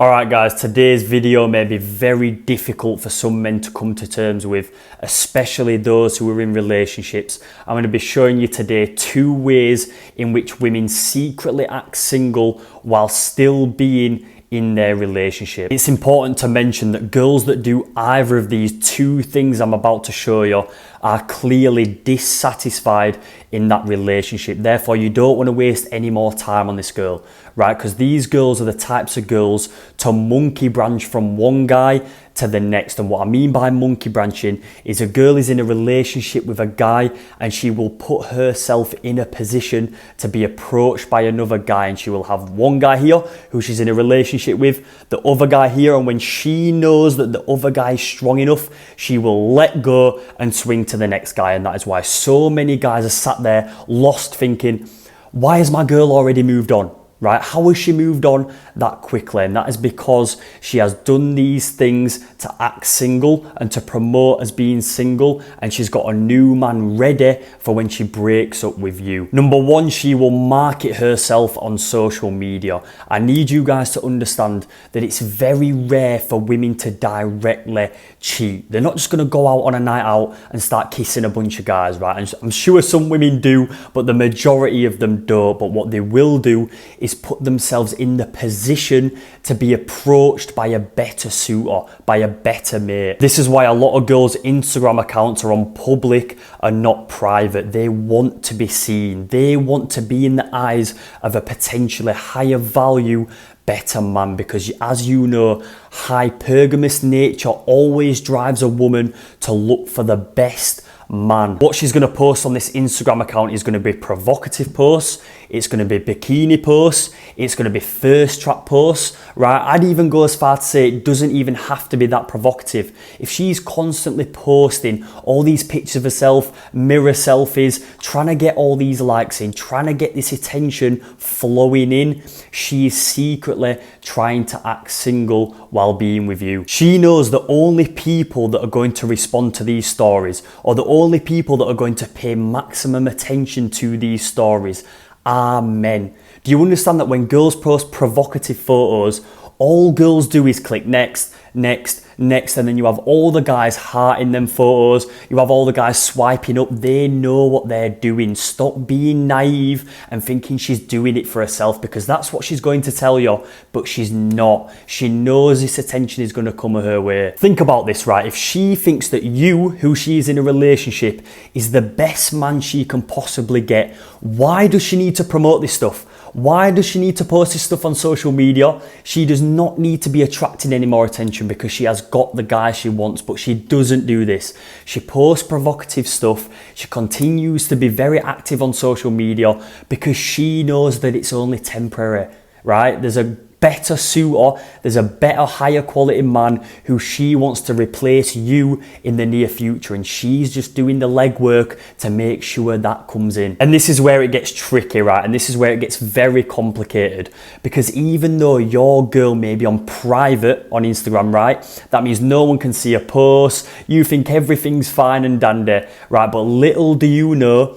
Alright guys, today's video may be very difficult for some men to come to terms with, especially those who are in relationships. I'm going to be showing you today 2 ways in which women secretly act single while still being in their relationship. It's important to mention that girls that do either of these 2 things I'm about to show you are clearly dissatisfied in that relationship. Therefore, you don't want to waste any more time on this girl, right? Because these girls are the types of girls to monkey branch from one guy to the next. And what I mean by monkey branching is a girl is in a relationship with a guy and she will put herself in a position to be approached by another guy, and she will have one guy here who she's in a relationship with, the other guy here, and when she knows that the other guy is strong enough, she will let go and swing to the next guy. And that is why so many guys are sat there lost thinking, why has my girl already moved on? Right? How has she moved on that quickly? And that is because she has done these things to act single and to promote as being single, and she's got a new man ready for when she breaks up with you. Number 1, she will market herself on social media. I need you guys to understand that it's very rare for women to directly cheat. They're not just going to go out on a night out and start kissing a bunch of guys, right? And I'm sure some women do, but the majority of them don't. But what they will do is put themselves in the position to be approached by a better suitor, by a better mate. This is why a lot of girls' Instagram accounts are on public and not private. They want to be seen. They want to be in the eyes of a potentially higher value, better man, because as you know, hypergamous nature always drives a woman to look for the best man. What she's going to post on this Instagram account is going to be provocative posts, it's going to be bikini posts, it's going to be thirst trap posts, right? I'd even go as far to say it doesn't even have to be that provocative. If she's constantly posting all these pictures of herself, mirror selfies, trying to get all these likes in, trying to get this attention flowing in, she is secretly trying to act single while being with you. She knows the only people that are going to respond to these stories, or the only people that are going to pay maximum attention to these stories, are men. Do you understand that when girls post provocative photos, all girls do is click next, next, next, and then you have all the guys hearting them photos, you have all the guys swiping up. They know what they're doing. Stop being naive and thinking she's doing it for herself, because that's what she's going to tell you, but she's not. She knows this attention is going to come her way. Think about this, right? If she thinks that you, who she is in a relationship, is the best man she can possibly get, why does she need to promote this stuff? Why does she need to post this stuff on social media? She does not need to be attracting any more attention because she has got the guy she wants, but she doesn't do this. She posts provocative stuff. She continues to be very active on social media because she knows that it's only temporary, right? There's a better suitor, there's a better, higher quality man who she wants to replace you in the near future, and she's just doing the legwork to make sure that comes in. And this is where it gets tricky, right? And this is where it gets very complicated, because even though your girl may be on private on Instagram, right? That means no one can see her posts. You think everything's fine and dandy, right? But little do you know,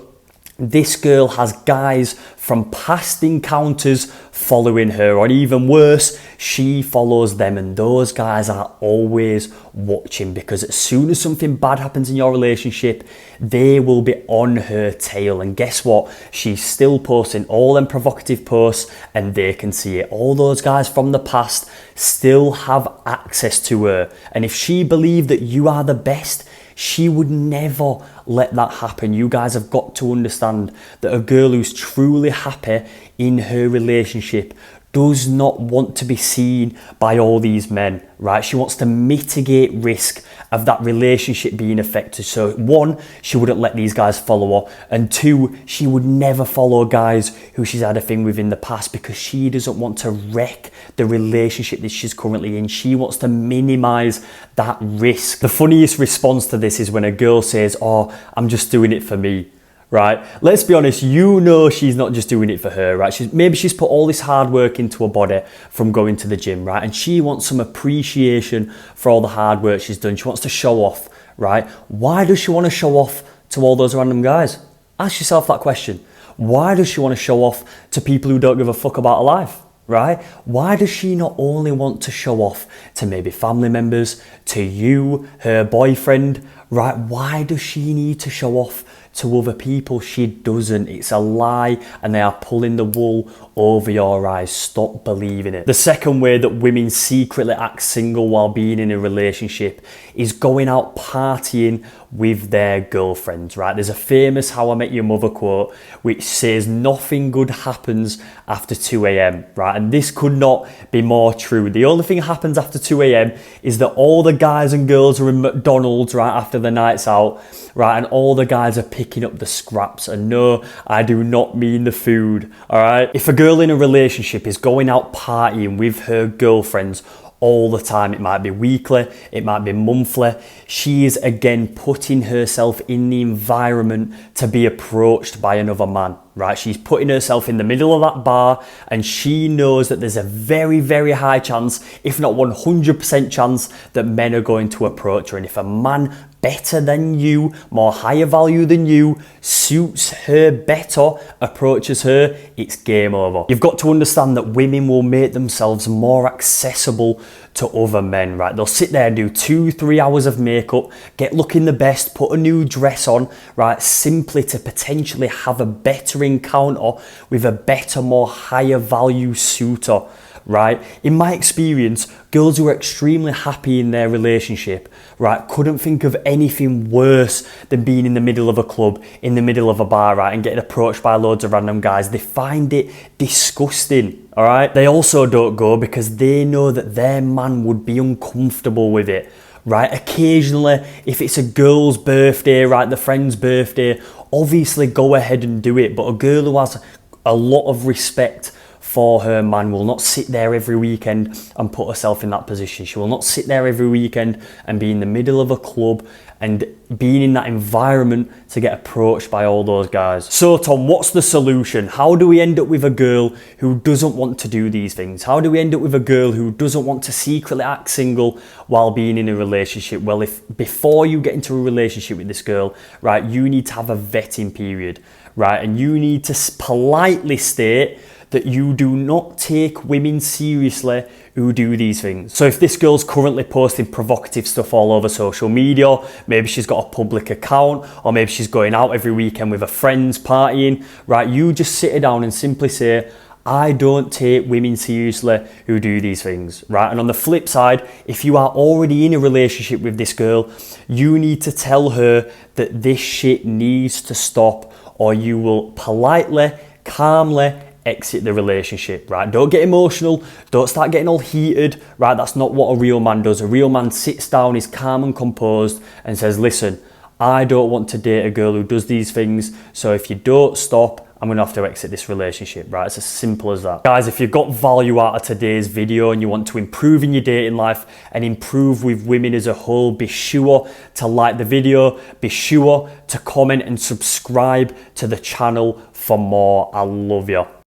this girl has guys from past encounters following her, or even worse, she follows them, and those guys are always watching, because as soon as something bad happens in your relationship, they will be on her tail. And guess what? She's still posting all them provocative posts and they can see it. All those guys from the past still have access to her, and if she believed that you are the best, she would never let that happen. You guys have got to understand that a girl who's truly happy in her relationship does not want to be seen by all these men, right? She wants to mitigate risk of that relationship being affected. So 1, she wouldn't let these guys follow her, and 2, she would never follow guys who she's had a thing with in the past, because she doesn't want to wreck the relationship that she's currently in. She wants to minimize that risk. The funniest response to this is when a girl says, "Oh, I'm just doing it for me." Right? Let's be honest, you know she's not just doing it for her, right? Maybe she's put all this hard work into her body from going to the gym, right? And she wants some appreciation for all the hard work she's done. She wants to show off, right? Why does she want to show off to all those random guys? Ask yourself that question. Why does she want to show off to people who don't give a fuck about her life? right? Why does she not only want to show off to maybe family members, to you, her boyfriend, right? Why does she need to show off to other people? She doesn't. It's a lie, and they are pulling the wool over your eyes. Stop believing it. The second way that women secretly act single while being in a relationship is going out partying with their girlfriends, right? There's a famous How I Met Your Mother quote which says nothing good happens after 2 a.m, right? And this could not be more true. The only thing that happens after 2 a.m is that all the guys and girls are in McDonald's, right, after the night's out, right? And all the guys are picking up the scraps. And no, I do not mean the food, all right? If a girl in a relationship is going out partying with her girlfriends all the time, it might be weekly, it might be monthly, she is again putting herself in the environment to be approached by another man, right? She's putting herself in the middle of that bar, and she knows that there's a very, very high chance, if not 100% chance, that men are going to approach her. And if a man better than you, more higher value than you, suits her better, approaches her, it's game over. You've got to understand that women will make themselves more accessible to other men, right? They'll sit there and do 2-3 hours of makeup, get looking the best, put a new dress on, right? Simply to potentially have a better encounter with a better, more higher value suitor, right? In my experience, girls who are extremely happy in their relationship, right, couldn't think of anything worse than being in the middle of a club, in the middle of a bar, right, and getting approached by loads of random guys. They find it disgusting, all right? They also don't go because they know that their man would be uncomfortable with it, right? Occasionally, if it's a girl's birthday, right, the friend's birthday, obviously go ahead and do it. But a girl who has a lot of respect for her man will not sit there every weekend and put herself in that position. She will not sit there every weekend and be in the middle of a club and being in that environment to get approached by all those guys. So Tom, what's the solution? How do we end up with a girl who doesn't want to do these things? How do we end up with a girl who doesn't want to secretly act single while being in a relationship? Well, if before you get into a relationship with this girl, right, you need to have a vetting period, right? And you need to politely state that you do not take women seriously who do these things. So if this girl's currently posting provocative stuff all over social media, maybe she's got a public account, or maybe she's going out every weekend with her friends partying, right? You just sit her down and simply say, I don't take women seriously who do these things, right? And on the flip side, if you are already in a relationship with this girl, you need to tell her that this shit needs to stop, or you will politely, calmly exit the relationship, right? Don't get emotional, don't start getting all heated, right? That's not what a real man does. A real man sits down, is calm and composed, and says, listen, I don't want to date a girl who does these things, so if you don't stop, I'm gonna have to exit this relationship, right? It's as simple as that. Guys, if you've got value out of today's video and you want to improve in your dating life and improve with women as a whole, be sure to like the video, be sure to comment and subscribe to the channel for more. I love you.